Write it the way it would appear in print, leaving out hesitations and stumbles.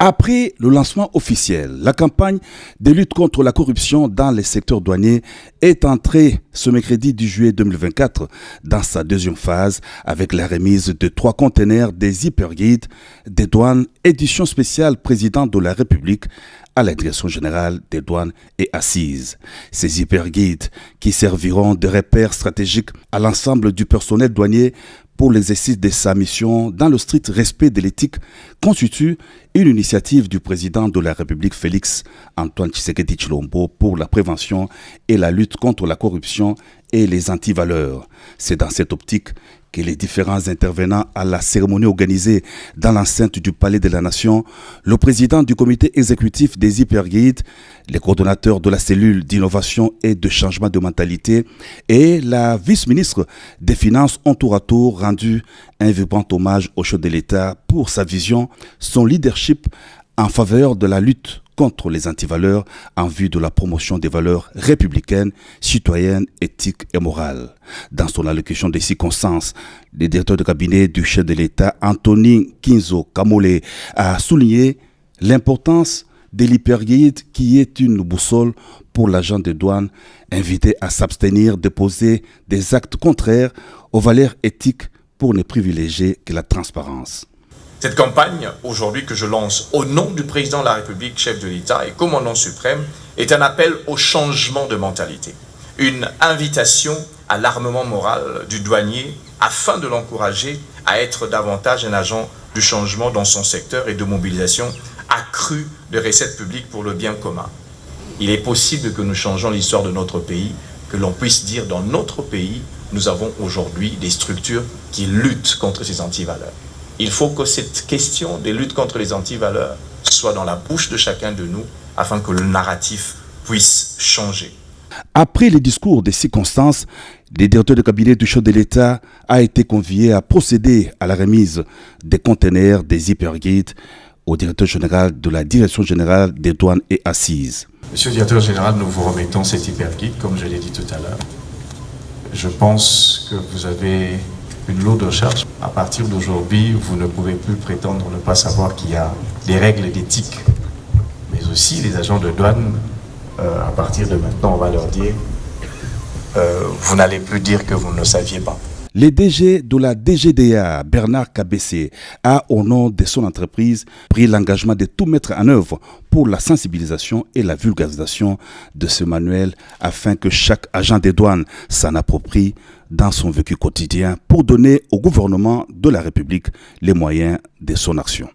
Après le lancement officiel, la campagne de lutte contre la corruption dans les secteurs douaniers est entrée ce mercredi 10 juillet 2024 dans sa deuxième phase avec la remise de 3 conteneurs des hyperguides des douanes édition spéciale président de la République à la Direction générale des douanes et assises. Ces hyperguides qui serviront de repères stratégiques à l'ensemble du personnel douanier pour l'exercice de sa mission dans le strict respect de l'éthique constitue une initiative du président de la République Félix Antoine Tshisekedi Tshilombo pour la prévention et la lutte contre la corruption et les antivaleurs. C'est dans cette optique que les différents intervenants à la cérémonie organisée dans l'enceinte du Palais de la Nation, le président du comité exécutif des hyperguides, les coordonnateurs de la cellule d'innovation et de changement de mentalité et la vice-ministre des Finances ont tour à tour rendu un vibrant hommage au chef de l'État pour sa vision, son leadership en faveur de la lutte contre les antivaleurs en vue de la promotion des valeurs républicaines, citoyennes, éthiques et morales. Dans son allocution des circonstances, le directeur de cabinet du chef de l'État, Anthony Kinzo Kamole, a souligné l'importance de l'hyperguide qui est une boussole pour l'agent de douane invité à s'abstenir de poser des actes contraires aux valeurs éthiques pour ne privilégier que la transparence. Cette campagne, aujourd'hui, que je lance au nom du président de la République, chef de l'État et commandant suprême, est un appel au changement de mentalité. Une invitation à l'armement moral du douanier afin de l'encourager à être davantage un agent du changement dans son secteur et de mobilisation accrue de recettes publiques pour le bien commun. Il est possible que nous changeons l'histoire de notre pays, que l'on puisse dire dans notre pays, nous avons aujourd'hui des structures qui luttent contre ces antivaleurs. Il faut que cette question des luttes contre les antivaleurs soit dans la bouche de chacun de nous afin que le narratif puisse changer. Après les discours des circonstances, le directeur de cabinet du chef de l'État a été convié à procéder à la remise des conteneurs des hyperguides au directeur général de la Direction générale des douanes et assises. Monsieur le directeur général, nous vous remettons cet hyperguide, comme je l'ai dit tout à l'heure. Je pense que vous avez une lourde charge. À partir d'aujourd'hui, vous ne pouvez plus prétendre ne pas savoir qu'il y a des règles d'éthique. Mais aussi, les agents de douane, à partir de maintenant, on va leur dire, vous n'allez plus dire que vous ne saviez pas. Le DG de la DGDA, Bernard Kabessé, a, au nom de son entreprise, pris l'engagement de tout mettre en œuvre pour la sensibilisation et la vulgarisation de ce manuel afin que chaque agent des douanes s'en approprie dans son vécu quotidien pour donner au gouvernement de la République les moyens de son action.